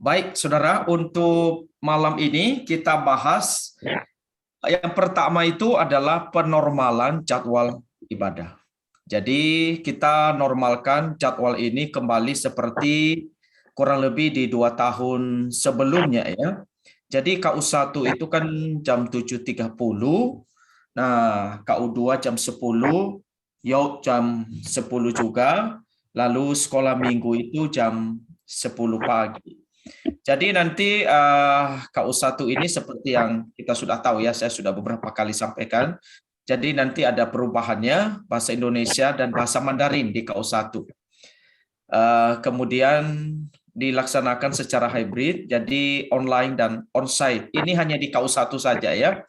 Baik, saudara, untuk malam ini kita bahas yang pertama itu adalah penormalan jadwal ibadah. Jadi kita normalkan jadwal ini kembali seperti kurang lebih di 2 tahun sebelumnya ya. Jadi KU1 itu kan jam 7.30, nah KU2 jam 10, YOG jam 10 juga, lalu sekolah minggu itu jam 10 pagi. Jadi nanti KU1 ini seperti yang kita sudah tahu ya, saya sudah beberapa kali sampaikan. Jadi nanti ada perubahannya bahasa Indonesia dan bahasa Mandarin di KU1. Kemudian dilaksanakan secara hybrid, jadi online dan onsite. Ini hanya di KU1 saja ya.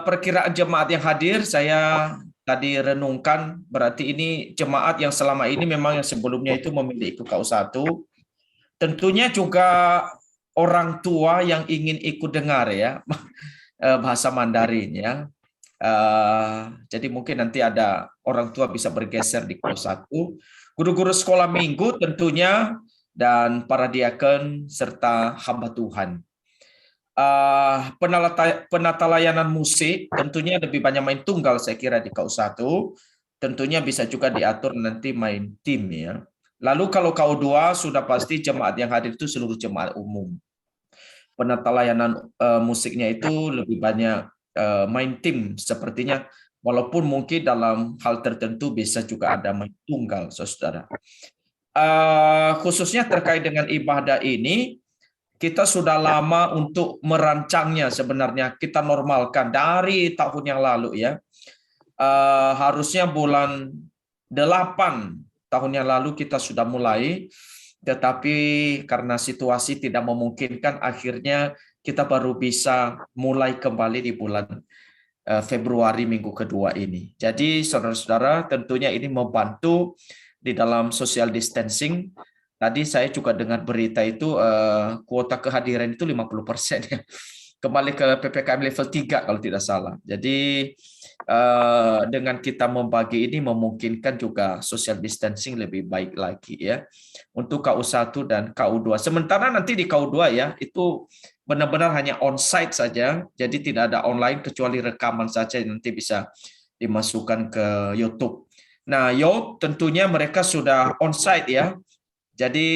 Perkiraan jemaat yang hadir saya tadi renungkan, berarti ini jemaat yang selama ini memang yang sebelumnya itu memilih ikut KU1. Tentunya juga orang tua yang ingin ikut dengar ya bahasa Mandarin ya. Jadi mungkin nanti ada orang tua bisa bergeser di KU1. Guru-guru sekolah minggu tentunya dan para diaken serta hamba Tuhan. Penata layanan musik tentunya lebih banyak main tunggal saya kira di KU1. Tentunya bisa juga diatur nanti main tim ya. Lalu kalau KU2 sudah pasti jemaat yang hadir itu seluruh jemaat umum. Penata layanan musiknya itu lebih banyak main tim sepertinya, walaupun mungkin dalam hal tertentu bisa juga ada main tunggal, saudara. Khususnya terkait dengan ibadah ini, kita sudah lama untuk merancangnya sebenarnya, kita normalkan dari tahun yang lalu ya. Harusnya bulan 8 tahun yang lalu kita sudah mulai, tetapi karena situasi tidak memungkinkan, akhirnya kita baru bisa mulai kembali di bulan Februari minggu kedua ini. Jadi saudara-saudara tentunya ini membantu di dalam social distancing. Tadi saya juga dengar berita itu kuota kehadiran itu 50% ya. Kembali ke PPKM level 3 kalau tidak salah. Jadi dengan kita membagi ini memungkinkan juga social distancing lebih baik lagi ya untuk KU1 dan KU2. Sementara nanti di KU2 ya itu benar-benar hanya onsite saja, jadi tidak ada online kecuali rekaman saja yang nanti bisa dimasukkan ke YouTube. Nah, YOG tentunya mereka sudah onsite ya. Jadi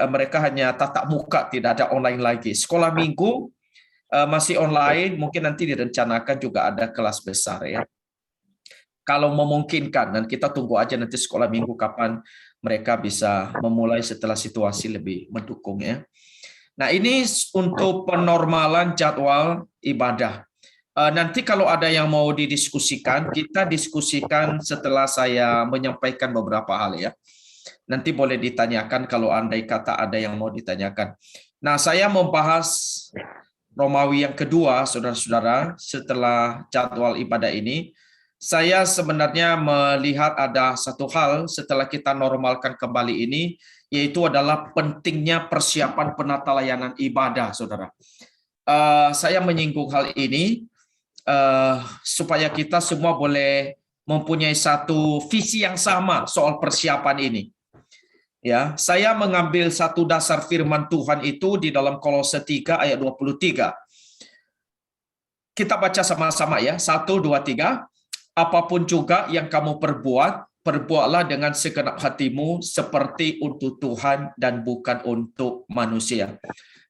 mereka hanya tatap muka, tidak ada online lagi. Sekolah minggu masih online, mungkin nanti direncanakan juga ada kelas besar ya. Kalau memungkinkan, dan kita tunggu aja nanti sekolah minggu kapan mereka bisa memulai setelah situasi lebih mendukung ya. Nah ini untuk penormalan jadwal ibadah. Nanti kalau ada yang mau didiskusikan, kita diskusikan setelah saya menyampaikan beberapa hal ya. Nanti boleh ditanyakan kalau andai kata ada yang mau ditanyakan. Nah saya membahas Romawi yang kedua, saudara-saudara, setelah jadwal ibadah ini, saya sebenarnya melihat ada satu hal setelah kita normalkan kembali ini, yaitu adalah pentingnya persiapan penata layanan ibadah, saudara. Saya menyinggung hal ini supaya kita semua boleh mempunyai satu visi yang sama soal persiapan ini. Ya, saya mengambil satu dasar firman Tuhan itu di dalam Kolose 3 ayat 23. Kita baca sama-sama ya. 1, 2, 3. Apapun juga yang kamu perbuat, perbuatlah dengan segenap hatimu seperti untuk Tuhan dan bukan untuk manusia.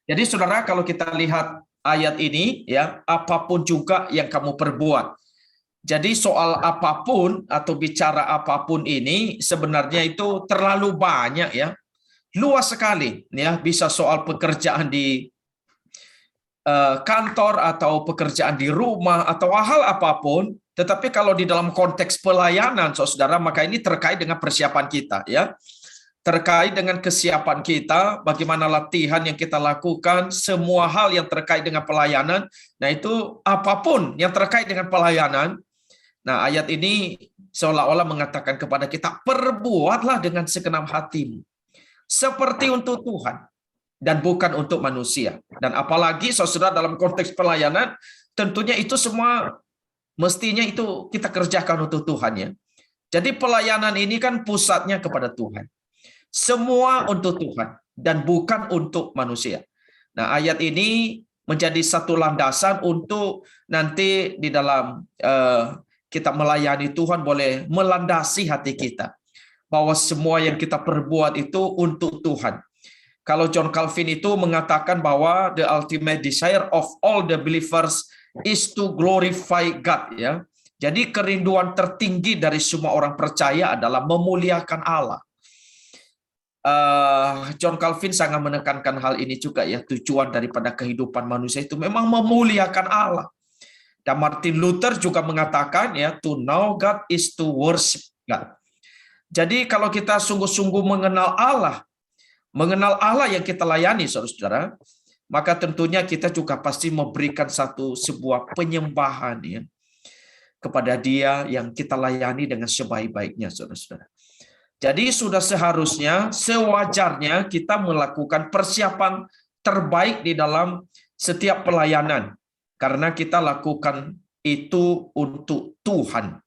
Jadi saudara, kalau kita lihat ayat ini ya, apapun juga yang kamu perbuat. Jadi soal apapun atau bicara apapun ini sebenarnya itu terlalu banyak ya. Luas sekali ya, bisa soal pekerjaan di kantor atau pekerjaan di rumah atau hal apapun, tetapi kalau di dalam konteks pelayanan saudara, maka ini terkait dengan persiapan kita ya. Terkait dengan kesiapan kita, bagaimana latihan yang kita lakukan, semua hal yang terkait dengan pelayanan. Nah, itu apapun yang terkait dengan pelayanan. Nah, ayat ini seolah-olah mengatakan kepada kita, perbuatlah dengan segenap hatimu, seperti untuk Tuhan, dan bukan untuk manusia. Dan apalagi saudara dalam konteks pelayanan, tentunya itu semua mestinya itu kita kerjakan untuk Tuhan ya. Jadi pelayanan ini kan pusatnya kepada Tuhan. Semua untuk Tuhan. dan bukan untuk manusia. Nah, ayat ini menjadi satu landasan untuk nanti di dalam kita melayani Tuhan boleh melandasi hati kita, bahwa semua yang kita perbuat itu untuk Tuhan. Kalau John Calvin itu mengatakan bahwa the ultimate desire of all the believers is to glorify God, ya. Jadi kerinduan tertinggi dari semua orang percaya adalah memuliakan Allah. John Calvin sangat menekankan hal ini juga, ya. Tujuan daripada kehidupan manusia itu memang memuliakan Allah. Dan Martin Luther juga mengatakan, ya, to know God is to worship God. Jadi kalau kita sungguh-sungguh mengenal Allah yang kita layani, saudara-saudara, maka tentunya kita juga pasti memberikan sebuah penyembahan, ya, kepada Dia yang kita layani dengan sebaik-baiknya, saudara-saudara. Jadi sudah seharusnya, sewajarnya kita melakukan persiapan terbaik di dalam setiap pelayanan, karena kita lakukan itu untuk Tuhan.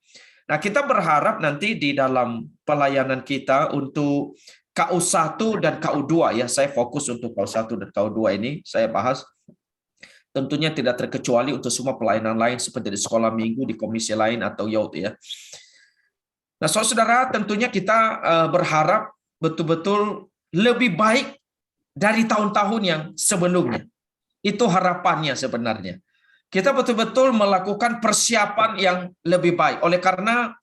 Nah, kita berharap nanti di dalam pelayanan kita untuk KU1 dan KU2, ya, saya fokus untuk KU1 dan KU2 ini, saya bahas. Tentunya tidak terkecuali untuk semua pelayanan lain seperti di sekolah minggu, di komisi lain, atau youth, ya. Nah, saudara, tentunya kita berharap betul-betul lebih baik dari tahun-tahun yang sebelumnya. Itu harapannya sebenarnya. Kita betul-betul melakukan persiapan yang lebih baik. Oleh karena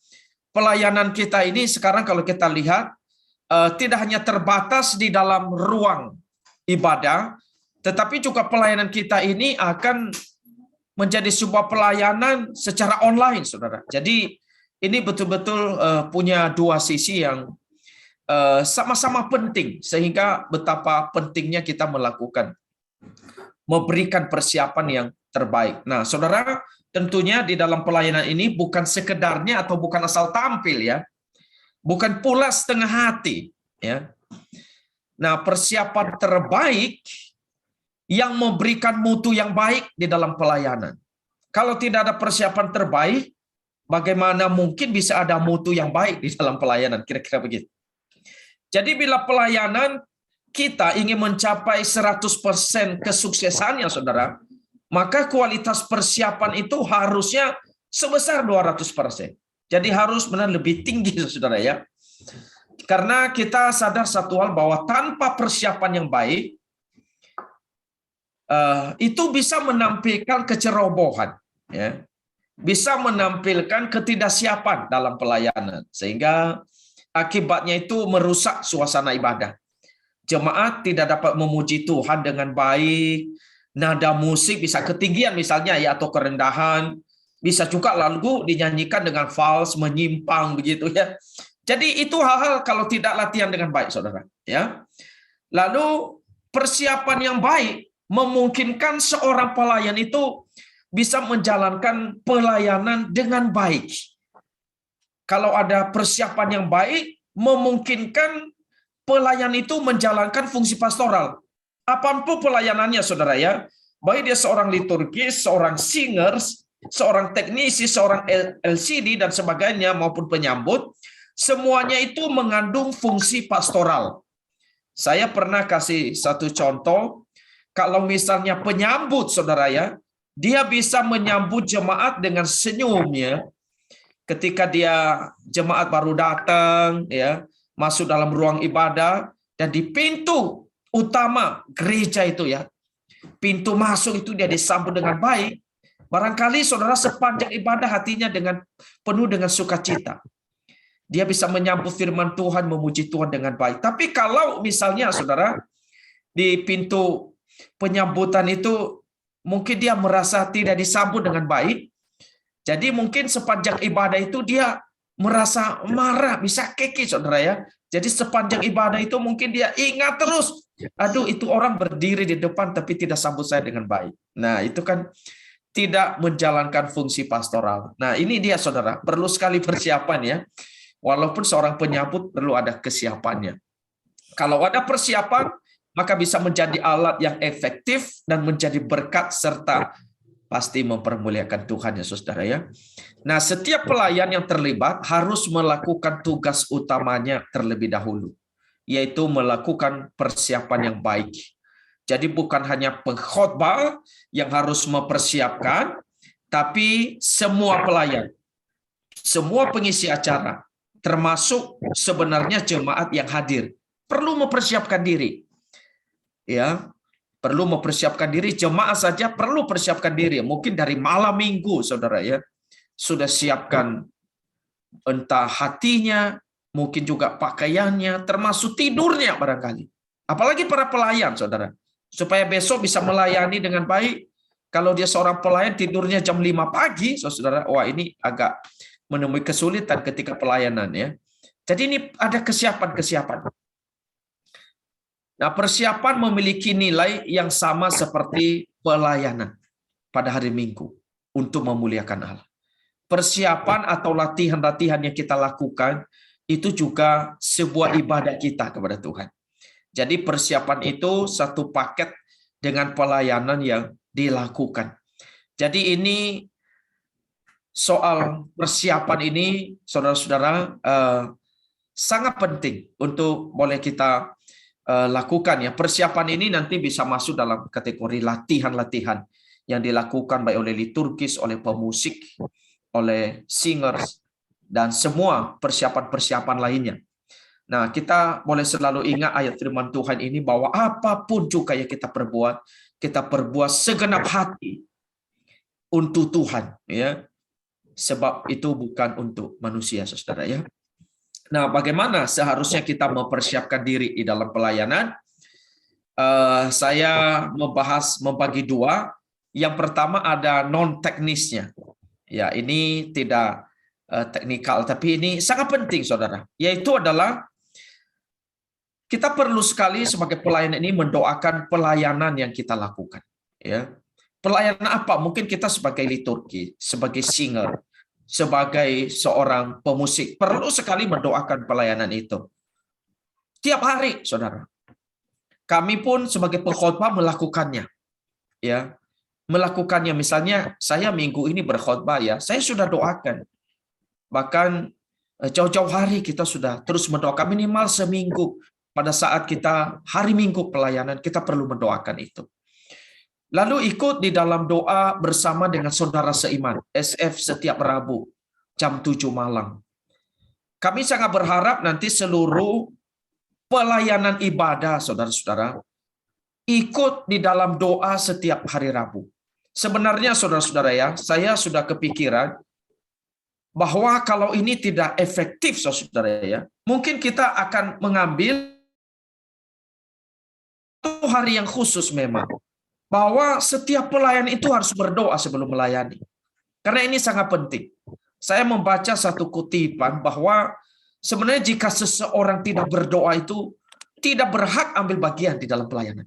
pelayanan kita ini sekarang kalau kita lihat, tidak hanya terbatas di dalam ruang ibadah, tetapi juga pelayanan kita ini akan menjadi sebuah pelayanan secara online, saudara. Jadi ini betul-betul punya dua sisi yang sama-sama penting, sehingga betapa pentingnya kita memberikan persiapan yang terbaik. Nah, saudara, tentunya di dalam pelayanan ini bukan sekedarnya atau bukan asal tampil, ya. Bukan pula setengah hati, ya. Nah, persiapan terbaik yang memberikan mutu yang baik di dalam pelayanan. Kalau tidak ada persiapan terbaik, bagaimana mungkin bisa ada mutu yang baik di dalam pelayanan? Kira-kira begitu. Jadi bila pelayanan kita ingin mencapai 100% kesuksesannya, saudara, maka kualitas persiapan itu harusnya sebesar 200%. Jadi harus benar lebih tinggi, saudara, ya. Karena kita sadar satu hal, bahwa tanpa persiapan yang baik, itu bisa menampilkan kecerobohan, ya. Bisa menampilkan ketidaksiapan dalam pelayanan, sehingga akibatnya itu merusak suasana ibadah. Jemaat tidak dapat memuji Tuhan dengan baik, nada musik bisa ketinggian misalnya, ya, atau kerendahan, bisa juga lagu dinyanyikan dengan fals, menyimpang begitu, ya. Jadi itu hal-hal kalau tidak latihan dengan baik, saudara, ya. Lalu persiapan yang baik memungkinkan seorang pelayan itu bisa menjalankan pelayanan dengan baik. Kalau ada persiapan yang baik, memungkinkan pelayan itu menjalankan fungsi pastoral. Apapun pelayanannya, saudara, ya. Baik dia seorang liturgis, seorang singers, seorang teknisi, seorang LCD, dan sebagainya, maupun penyambut, semuanya itu mengandung fungsi pastoral. Saya pernah kasih satu contoh, kalau misalnya penyambut, saudara, ya, dia bisa menyambut jemaat dengan senyumnya. Ketika jemaat baru datang, ya, masuk dalam ruang ibadah, dan di pintu utama gereja itu, ya, pintu masuk itu dia disambut dengan baik. Barangkali saudara sepanjang ibadah hatinya penuh dengan sukacita. Dia bisa menyambut firman Tuhan, memuji Tuhan dengan baik. Tapi kalau misalnya saudara di pintu penyambutan itu mungkin dia merasa tidak disambut dengan baik, jadi mungkin sepanjang ibadah itu dia merasa marah, bisa keki, saudara, ya. Jadi sepanjang ibadah itu mungkin dia ingat terus, aduh, itu orang berdiri di depan tapi tidak sambut saya dengan baik. Nah, itu kan tidak menjalankan fungsi pastoral. Nah, ini dia, saudara, perlu sekali persiapan, ya. Walaupun seorang penyambut perlu ada kesiapannya. Kalau ada persiapan, maka bisa menjadi alat yang efektif dan menjadi berkat serta pasti mempermuliakan Tuhan, ya, saudara, ya. Nah, setiap pelayan yang terlibat harus melakukan tugas utamanya terlebih dahulu, yaitu melakukan persiapan yang baik. Jadi bukan hanya pengkhotbah yang harus mempersiapkan, tapi semua pelayan, semua pengisi acara, termasuk sebenarnya jemaat yang hadir, perlu mempersiapkan diri. Ya, perlu mempersiapkan diri. Jemaat saja perlu persiapkan diri. Mungkin dari malam minggu, saudara ya, sudah siapkan entah hatinya, mungkin juga pakaiannya, termasuk tidurnya barangkali. Apalagi para pelayan, saudara. Supaya besok bisa melayani dengan baik. Kalau dia seorang pelayan tidurnya jam 5 pagi, saudara, wah ini agak menemui kesulitan ketika pelayanan ya. Jadi ini ada kesiapan-kesiapan. Nah, persiapan memiliki nilai yang sama seperti pelayanan pada hari Minggu untuk memuliakan Allah. Persiapan atau latihan-latihan yang kita lakukan itu juga sebuah ibadah kita kepada Tuhan. Jadi persiapan itu satu paket dengan pelayanan yang dilakukan. Jadi ini soal persiapan ini, saudara-saudara, sangat penting untuk boleh kita lakukan ya. Persiapan ini nanti bisa masuk dalam kategori latihan-latihan yang dilakukan baik oleh liturgis, oleh pemusik, oleh singers, dan semua persiapan-persiapan lainnya. Nah, kita boleh selalu ingat ayat firman Tuhan ini bahwa apapun juga yang kita perbuat segenap hati untuk Tuhan, ya. Sebab itu bukan untuk manusia, saudara ya. Nah, bagaimana seharusnya kita mempersiapkan diri di dalam pelayanan? Saya membagi dua. Yang pertama ada non teknisnya. Ya, ini tidak teknikal, tapi ini sangat penting, saudara. Yaitu adalah kita perlu sekali sebagai pelayan ini mendoakan pelayanan yang kita lakukan. Ya, pelayanan apa? Mungkin kita sebagai liturgi, sebagai singer, sebagai seorang pemusik, perlu sekali mendoakan pelayanan itu. Tiap hari, saudara. Kami pun sebagai pengkhotbah melakukannya. Ya, melakukannya. Misalnya saya minggu ini berkhotbah ya, saya sudah doakan. Bahkan jauh-jauh hari kita sudah terus mendoakan, minimal seminggu. Pada saat kita hari Minggu pelayanan, kita perlu mendoakan itu. Lalu ikut di dalam doa bersama dengan saudara seiman, SF setiap Rabu, jam 7 malam. Kami sangat berharap nanti seluruh pelayanan ibadah, saudara-saudara, ikut di dalam doa setiap hari Rabu. Sebenarnya, saudara-saudara ya, saya sudah kepikiran bahwa kalau ini tidak efektif, saudara ya, mungkin kita akan mengambil hari yang khusus memang, bahwa setiap pelayan itu harus berdoa sebelum melayani. Karena ini sangat penting. Saya membaca satu kutipan bahwa sebenarnya jika seseorang tidak berdoa itu tidak berhak ambil bagian di dalam pelayanan.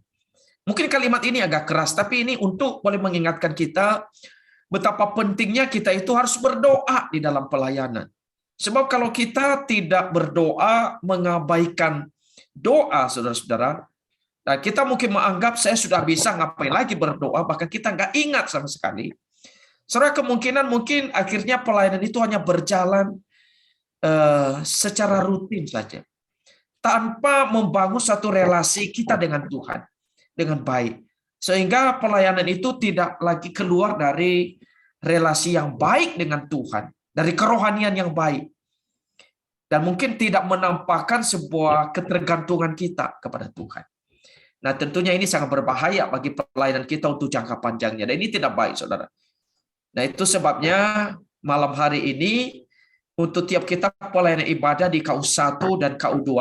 Mungkin kalimat ini agak keras, tapi ini untuk boleh mengingatkan kita betapa pentingnya kita itu harus berdoa di dalam pelayanan. Sebab kalau kita tidak berdoa, mengabaikan doa, saudara-saudara, nah, kita mungkin menganggap saya sudah bisa ngapain lagi berdoa, bahkan kita nggak ingat sama sekali. Saudara, kemungkinan mungkin akhirnya pelayanan itu hanya berjalan secara rutin saja, tanpa membangun satu relasi kita dengan Tuhan dengan baik, sehingga pelayanan itu tidak lagi keluar dari relasi yang baik dengan Tuhan, dari kerohanian yang baik, dan mungkin tidak menampakkan sebuah ketergantungan kita kepada Tuhan. Nah, tentunya ini sangat berbahaya bagi pelayanan kita untuk jangka panjangnya. Dan ini tidak baik, saudara. Nah, itu sebabnya malam hari ini, untuk tiap kita pelayanan ibadah di KU1 dan KU2,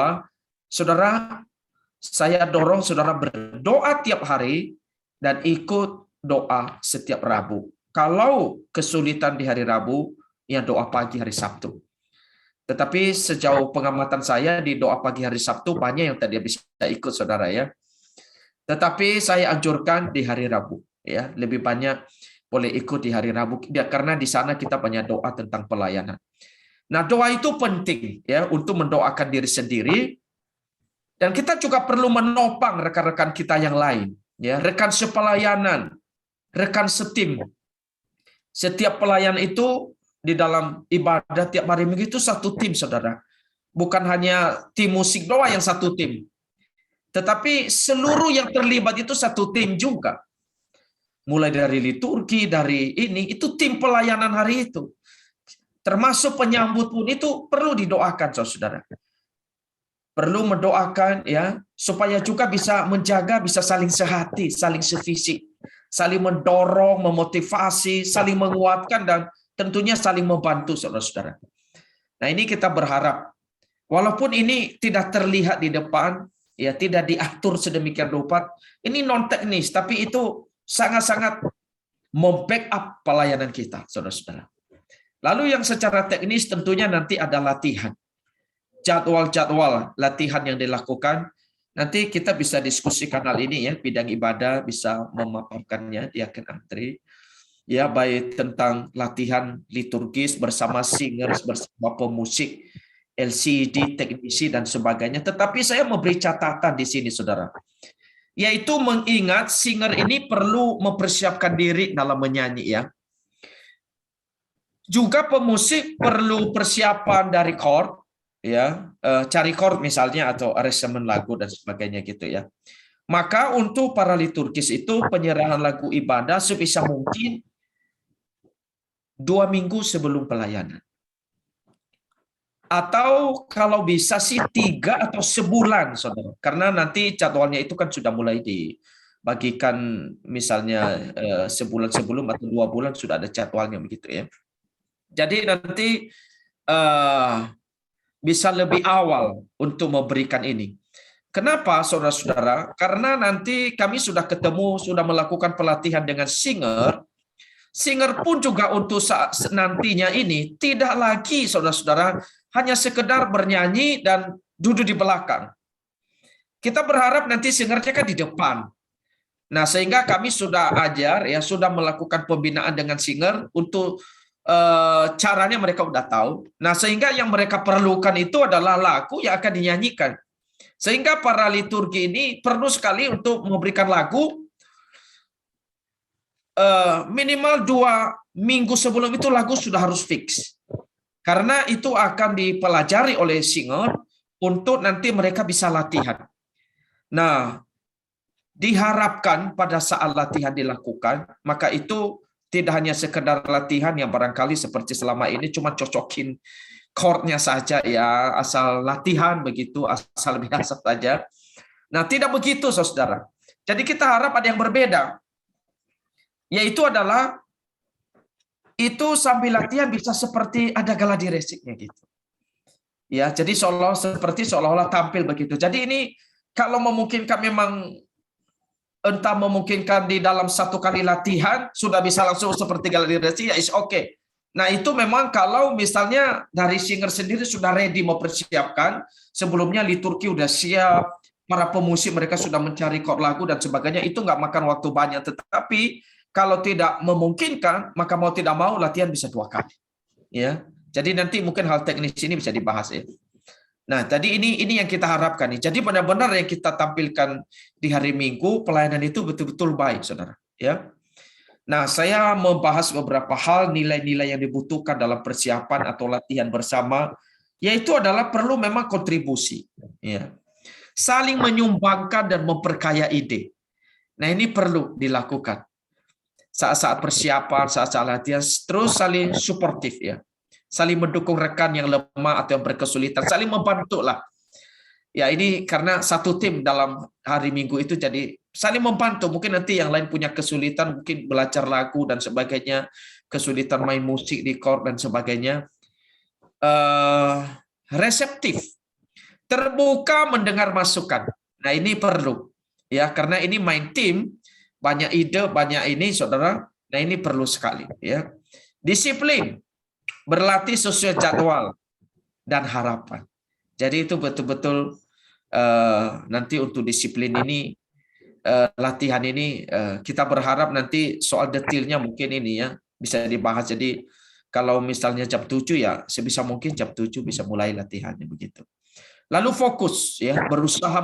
saudara, saya dorong saudara berdoa tiap hari dan ikut doa setiap Rabu. Kalau kesulitan di hari Rabu, ya doa pagi hari Sabtu. Tetapi sejauh pengamatan saya di doa pagi hari Sabtu, banyak yang tadi bisa ikut, saudara ya. Tetapi saya anjurkan di hari Rabu, ya, lebih banyak boleh ikut di hari Rabu, ya, karena di sana kita banyak doa tentang pelayanan. Nah, doa itu penting ya untuk mendoakan diri sendiri, dan kita juga perlu menopang rekan-rekan kita yang lain, ya, rekan sepelayanan, rekan setim. Setiap pelayan itu di dalam ibadah tiap hari Minggu itu satu tim, saudara. bukan hanya tim musik doang yang satu tim, tetapi seluruh yang terlibat itu satu tim juga. Mulai dari liturgi, dari ini, itu tim pelayanan hari itu. Termasuk penyambut pun itu perlu didoakan, saudara. Perlu mendoakan ya, supaya juga bisa menjaga, bisa saling sehati, saling sevisi, saling mendorong, memotivasi, saling menguatkan, dan tentunya saling membantu, saudara-saudara. Nah, ini kita berharap, walaupun ini tidak terlihat di depan, ya tidak diatur sedemikian rupa, ini non teknis, tapi itu sangat-sangat membackup pelayanan kita, saudara-saudara. Lalu yang secara teknis tentunya nanti ada latihan. Jadwal-jadwal latihan yang dilakukan, nanti kita bisa diskusikan hal ini ya, bidang ibadah bisa memaparkannya, Diaken Andri. Ya, baik tentang latihan liturgis bersama singers, bersama pemusik, LCD, teknisi, dan sebagainya. Tetapi saya memberi catatan di sini, saudara. Yaitu mengingat singer ini perlu mempersiapkan diri dalam menyanyi ya. Juga pemusik perlu persiapan dari chord ya, cari chord misalnya atau arrangement lagu dan sebagainya gitu ya. Maka untuk para liturgis itu penyerahan lagu ibadah sebisa mungkin 2 minggu sebelum pelayanan. Atau kalau bisa sih 3 atau sebulan, saudara. Karena nanti jadwalnya itu kan sudah mulai dibagikan, misalnya sebulan sebelum atau 2 bulan sudah ada jadwalnya begitu ya. Jadi nanti bisa lebih awal untuk memberikan ini. Kenapa, saudara-saudara? Karena nanti kami sudah ketemu, sudah melakukan pelatihan dengan singer. Singer pun juga untuk saat nantinya ini tidak lagi, saudara-saudara, hanya sekedar bernyanyi dan duduk di belakang. Kita berharap nanti singernya kan di depan. Nah, sehingga kami sudah ajar ya, sudah melakukan pembinaan dengan singer untuk caranya mereka udah tahu. Nah, sehingga yang mereka perlukan itu adalah lagu yang akan dinyanyikan. Sehingga para liturgi ini perlu sekali untuk memberikan lagu minimal 2 minggu sebelum itu lagu sudah harus fix. Karena itu akan dipelajari oleh singer untuk nanti mereka bisa latihan. Nah, diharapkan pada saat latihan dilakukan, maka itu tidak hanya sekedar latihan yang barangkali seperti selama ini cuma cocokin chordnya saja ya, asal latihan begitu, asal biasa saja. Nah, tidak begitu, saudara. Jadi kita harap ada yang berbeda. Yaitu adalah itu sambil latihan bisa seperti ada gladi resiknya gitu. Ya, jadi seolah-olah tampil begitu. Jadi ini kalau memungkinkan memang entah memungkinkan di dalam 1 kali latihan sudah bisa langsung seperti gladi resik ya is okay. Nah, itu memang kalau misalnya dari singer sendiri sudah ready mempersiapkan, sebelumnya liturgi udah siap, para pemusik mereka sudah mencari chord lagu dan sebagainya, itu nggak makan waktu banyak. Tetapi kalau tidak memungkinkan, maka mau tidak mau latihan bisa 2 kali. Ya, jadi nanti mungkin hal teknis ini bisa dibahas ya. Nah, tadi ini yang kita harapkan nih. Jadi benar-benar yang kita tampilkan di hari Minggu pelayanan itu betul-betul baik, saudara. Ya. Nah, saya membahas beberapa hal nilai-nilai yang dibutuhkan dalam persiapan atau latihan bersama, yaitu adalah perlu memang kontribusi. Ya. Saling menyumbangkan dan memperkaya ide. Nah, ini perlu dilakukan. Saat-saat persiapan, saat-saat latihan, terus saling suportif ya. Saling mendukung rekan yang lemah atau yang berkesulitan, saling membantu lah. Ya, ini karena satu tim dalam hari Minggu itu jadi saling membantu. Mungkin nanti yang lain punya kesulitan, mungkin belajar lagu dan sebagainya, kesulitan main musik di chord dan sebagainya. Reseptif, terbuka mendengar masukan. Nah, ini perlu ya, karena ini main tim, banyak ide, banyak ini, saudara. Nah, ini perlu sekali ya. Disiplin, berlatih sesuai jadwal dan harapan. Jadi itu betul-betul nanti untuk disiplin ini, latihan ini, kita berharap nanti soal detailnya mungkin ini ya bisa dibahas. Jadi kalau misalnya jam 7 ya sebisa mungkin jam 7 bisa mulai latihannya begitu. Lalu fokus ya, berusaha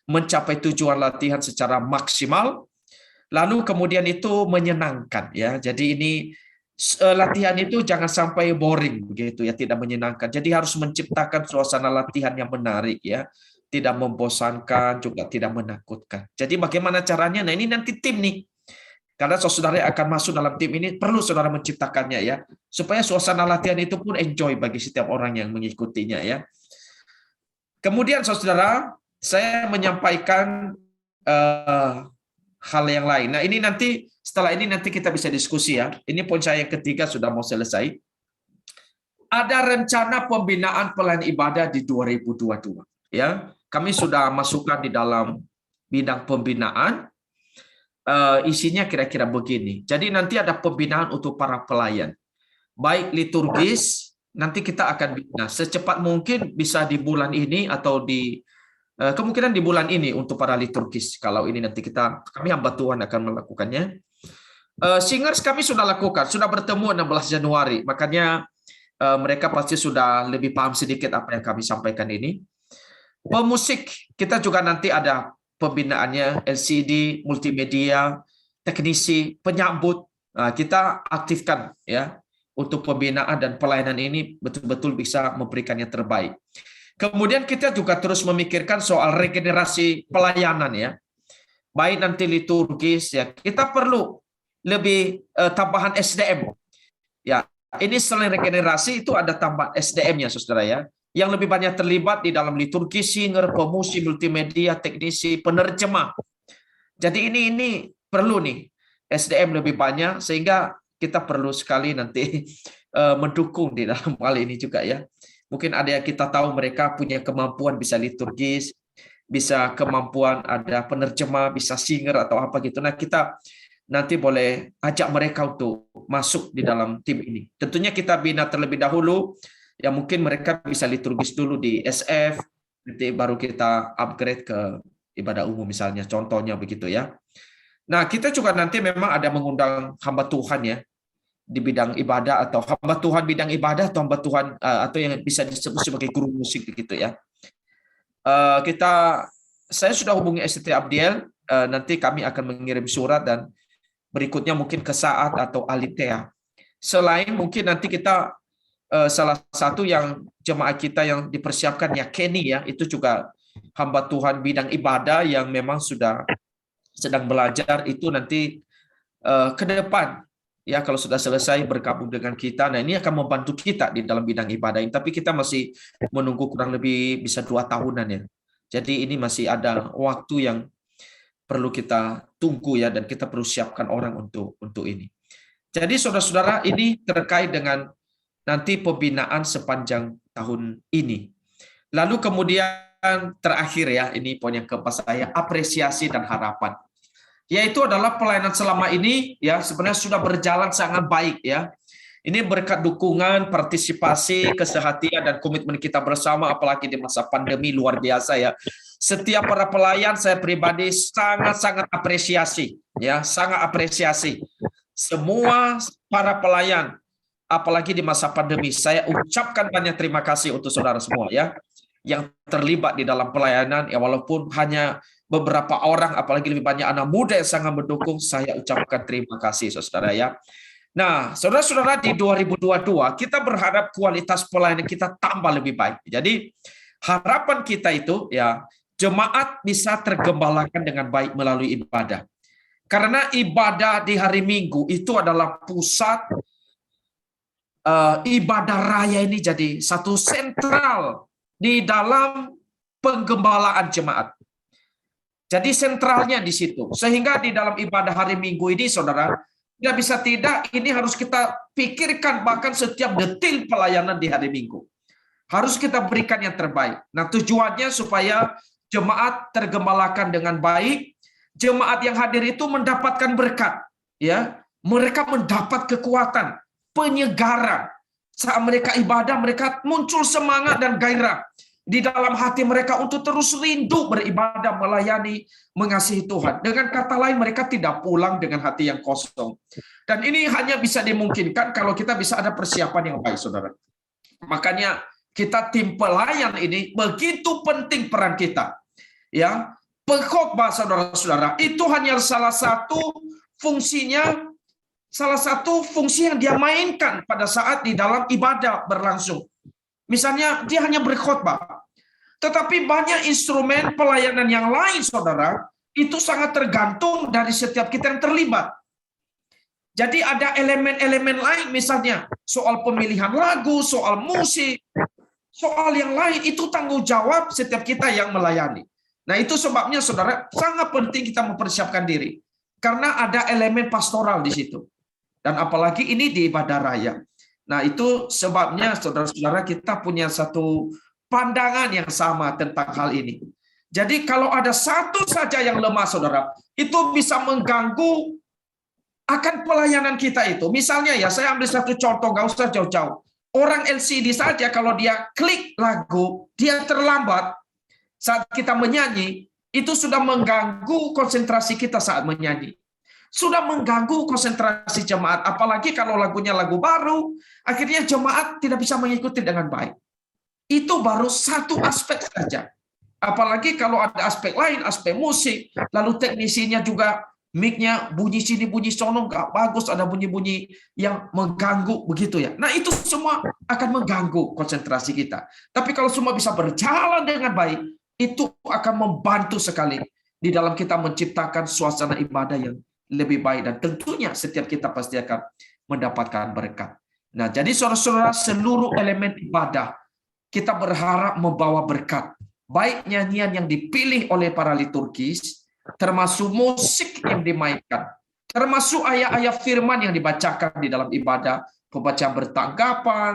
mencapai tujuan latihan secara maksimal. Lalu kemudian itu menyenangkan ya. Jadi ini latihan itu jangan sampai boring begitu ya, tidak menyenangkan. Jadi harus menciptakan suasana latihan yang menarik ya, tidak membosankan juga tidak menakutkan. Jadi bagaimana caranya? Nah ini nanti tim nih, karena saudara yang akan masuk dalam tim ini perlu saudara menciptakannya ya, supaya suasana latihan itu pun enjoy bagi setiap orang yang mengikutinya ya. Kemudian saudara, saya menyampaikan hal yang lain. Nah ini nanti setelah ini nanti kita bisa diskusi ya. Ini poin saya yang ketiga sudah mau selesai. Ada rencana pembinaan pelayan ibadah di 2022 ya. Kami sudah masukkan di dalam bidang pembinaan. Isinya kira-kira begini. Jadi nanti ada pembinaan untuk para pelayan. Baik liturgis, nanti kita akan bina secepat mungkin, bisa di bulan ini atau kemungkinan di bulan ini untuk para liturgis. Kalau ini nanti kami hamba Tuhan akan melakukannya. Singers kami sudah lakukan, sudah bertemu 16 Januari. Makanya mereka pasti sudah lebih paham sedikit apa yang kami sampaikan ini. Pemusik kita juga nanti ada pembinaannya, LCD, multimedia, teknisi, penyambut. Kita aktifkan ya untuk pembinaan dan pelayanan ini betul-betul bisa memberikan yang terbaik. Kemudian kita juga terus memikirkan soal regenerasi pelayanan ya. Baik nanti liturgis ya, kita perlu lebih tambahan SDM. Ya, ini selain regenerasi itu ada tambahan SDM-nya saudara ya, yang lebih banyak terlibat di dalam liturgi, singer, pemusik, multimedia, teknisi, penerjemah. Jadi ini perlu nih SDM lebih banyak, sehingga kita perlu sekali nanti mendukung di dalam hal ini juga ya. Mungkin ada yang kita tahu mereka punya kemampuan bisa liturgis, bisa kemampuan ada penerjemah, bisa singer atau apa gitu. Nah kita nanti boleh ajak mereka untuk masuk di dalam tim ini. Tentunya kita bina terlebih dahulu, ya mungkin mereka bisa liturgis dulu di SF, nanti baru kita upgrade ke ibadah umum misalnya, contohnya begitu ya. Nah kita juga nanti memang ada mengundang hamba Tuhan ya, di bidang ibadah atau hamba Tuhan bidang ibadah atau hamba Tuhan atau yang bisa disebut sebagai guru musik begitu ya. Saya sudah hubungi ST Abdiel, nanti kami akan mengirim surat dan berikutnya mungkin ke Saat atau Alitea. Selain mungkin nanti kita salah satu yang jemaah kita yang dipersiapkan ya Kenny ya, itu juga hamba Tuhan bidang ibadah yang memang sudah sedang belajar itu nanti ke depan ya, kalau sudah selesai bergabung dengan kita. Nah ini akan membantu kita di dalam bidang ibadah ini, tapi kita masih menunggu kurang lebih bisa 2 tahunan ya. Jadi ini masih ada waktu yang perlu kita tunggu ya, dan kita perlu siapkan orang untuk ini. Jadi saudara-saudara, ini terkait dengan nanti pembinaan sepanjang tahun ini. Lalu kemudian terakhir ya, ini poin yang keempat saya, apresiasi dan harapan. Yaitu adalah pelayanan selama ini ya sebenarnya sudah berjalan sangat baik ya. Ini berkat dukungan, partisipasi, kesehatian dan komitmen kita bersama, apalagi di masa pandemi luar biasa ya. Setiap para pelayan saya pribadi sangat-sangat apresiasi ya, sangat apresiasi. Semua para pelayan apalagi di masa pandemi, saya ucapkan banyak terima kasih untuk saudara semua ya yang terlibat di dalam pelayanan ya, walaupun hanya beberapa orang, apalagi lebih banyak anak muda yang sangat mendukung, saya ucapkan terima kasih saudara ya. Nah, saudara-saudara, di 2022 kita berharap kualitas pelayanan kita tambah lebih baik. Jadi harapan kita itu ya jemaat bisa tergembalakan dengan baik melalui ibadah. Karena ibadah di hari Minggu itu adalah pusat ibadah raya, ini jadi satu sentral di dalam penggembalaan jemaat. Jadi sentralnya di situ. Sehingga di dalam ibadah hari Minggu ini saudara, tidak bisa tidak, ini harus kita pikirkan bahkan setiap detil pelayanan di hari Minggu. Harus kita berikan yang terbaik. Nah tujuannya supaya jemaat tergembalakan dengan baik, jemaat yang hadir itu mendapatkan berkat, ya, mereka mendapat kekuatan, penyegaran. Saat mereka ibadah, mereka muncul semangat dan gairah di dalam hati mereka untuk terus rindu beribadah, melayani, mengasihi Tuhan. Dengan kata lain, mereka tidak pulang dengan hati yang kosong. Dan ini hanya bisa dimungkinkan kalau kita bisa ada persiapan yang baik, saudara. Makanya kita tim pelayan ini begitu penting peran kita. Ya, pengkhotbah saudara-saudara itu hanya salah satu fungsinya salah satu fungsi yang dia mainkan pada saat di dalam ibadah berlangsung. Misalnya dia hanya berkhotbah, tetapi banyak instrumen pelayanan yang lain, saudara, itu sangat tergantung dari setiap kita yang terlibat. Jadi ada elemen-elemen lain, misalnya soal pemilihan lagu, soal musik, soal yang lain, itu tanggung jawab setiap kita yang melayani. Nah, itu sebabnya, saudara, sangat penting kita mempersiapkan diri. Karena ada elemen pastoral di situ. Dan apalagi ini di ibadah raya. Nah, itu sebabnya, saudara-saudara, kita punya satu pandangan yang sama tentang hal ini. Jadi, kalau ada satu saja yang lemah, saudara, itu bisa mengganggu akan pelayanan kita itu. Misalnya ya, saya ambil satu contoh, nggak usah jauh-jauh. Orang LCD saja kalau dia klik lagu, dia terlambat saat kita menyanyi, itu sudah mengganggu konsentrasi kita saat menyanyi. Sudah mengganggu konsentrasi jemaat, apalagi kalau lagunya lagu baru, akhirnya jemaat tidak bisa mengikuti dengan baik. Itu baru satu aspek saja. Apalagi kalau ada aspek lain, aspek musik, lalu teknisinya juga mic-nya bunyi sini, bunyi sono, nggak bagus, ada bunyi-bunyi yang mengganggu, begitu ya. Nah, itu semua akan mengganggu konsentrasi kita. Tapi kalau semua bisa berjalan dengan baik, itu akan membantu sekali di dalam kita menciptakan suasana ibadah yang lebih baik. Dan tentunya setiap kita pasti akan mendapatkan berkat. Nah, jadi saudara-saudara, seluruh elemen ibadah, kita berharap membawa berkat. Baik nyanyian yang dipilih oleh para liturgis, termasuk musik yang dimainkan, termasuk ayat-ayat firman yang dibacakan di dalam ibadah, pembacaan bertanggapan,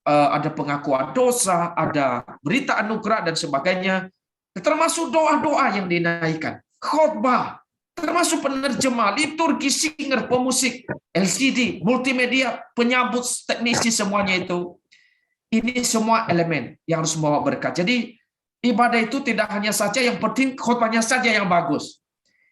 ada pengakuan dosa, ada berita anugerah dan sebagainya, termasuk doa-doa yang dinaikkan, khotbah, termasuk penerjemah, liturgi, singer, pemusik, LCD, multimedia, penyambut, teknisi, semuanya itu. Ini semua elemen yang harus membawa berkat. Jadi ibadah itu tidak hanya saja yang penting khotbahnya saja yang bagus.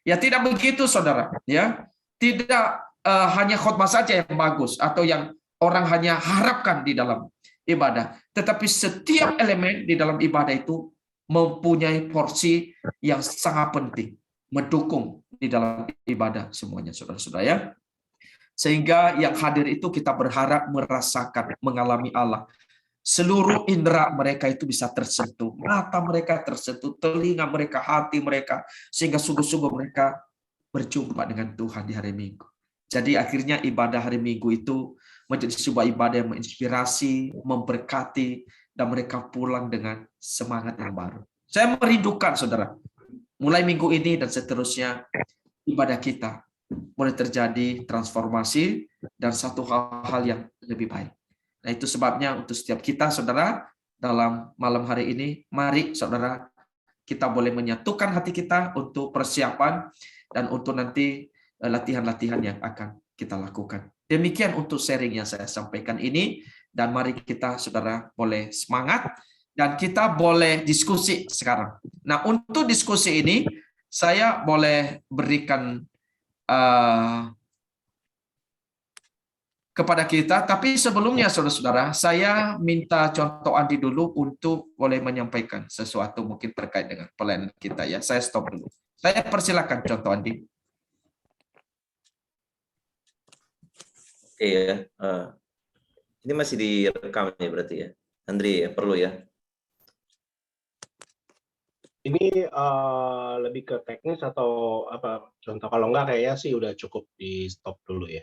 Ya tidak begitu, saudara. Ya tidak hanya khotbah saja yang bagus atau yang orang hanya harapkan di dalam ibadah. Tetapi setiap elemen di dalam ibadah itu mempunyai porsi yang sangat penting, mendukung di dalam ibadah semuanya, saudara-saudara ya. Sehingga yang hadir itu kita berharap merasakan, mengalami Allah. Seluruh indera mereka itu bisa tersentuh, mata mereka tersentuh, telinga mereka, hati mereka, sehingga sungguh-sungguh mereka berjumpa dengan Tuhan di hari Minggu. Jadi akhirnya ibadah hari Minggu itu menjadi sebuah ibadah yang menginspirasi, memberkati, dan mereka pulang dengan semangat yang baru. Saya merindukan, saudara, mulai minggu ini dan seterusnya, ibadah kita boleh terjadi transformasi dan satu hal-hal yang lebih baik. Nah, itu sebabnya untuk setiap kita, saudara, dalam malam hari ini, mari, saudara, kita boleh menyatukan hati kita untuk persiapan dan untuk nanti latihan-latihan yang akan kita lakukan. Demikian untuk sharing yang saya sampaikan ini, dan mari kita, saudara, boleh semangat, dan kita boleh diskusi sekarang. Nah, untuk diskusi ini, saya boleh berikan kepada kita, tapi sebelumnya saudara-saudara, saya minta contoh Andi dulu untuk boleh menyampaikan sesuatu mungkin terkait dengan pelayanan kita ya. Saya stop dulu. Saya persilakan contoh Andi. Oke ya, ini masih direkam ya berarti ya, Andri ya, perlu ya. Ini lebih ke teknis atau apa? Contoh kalau enggak kayaknya sih udah cukup di stop dulu ya.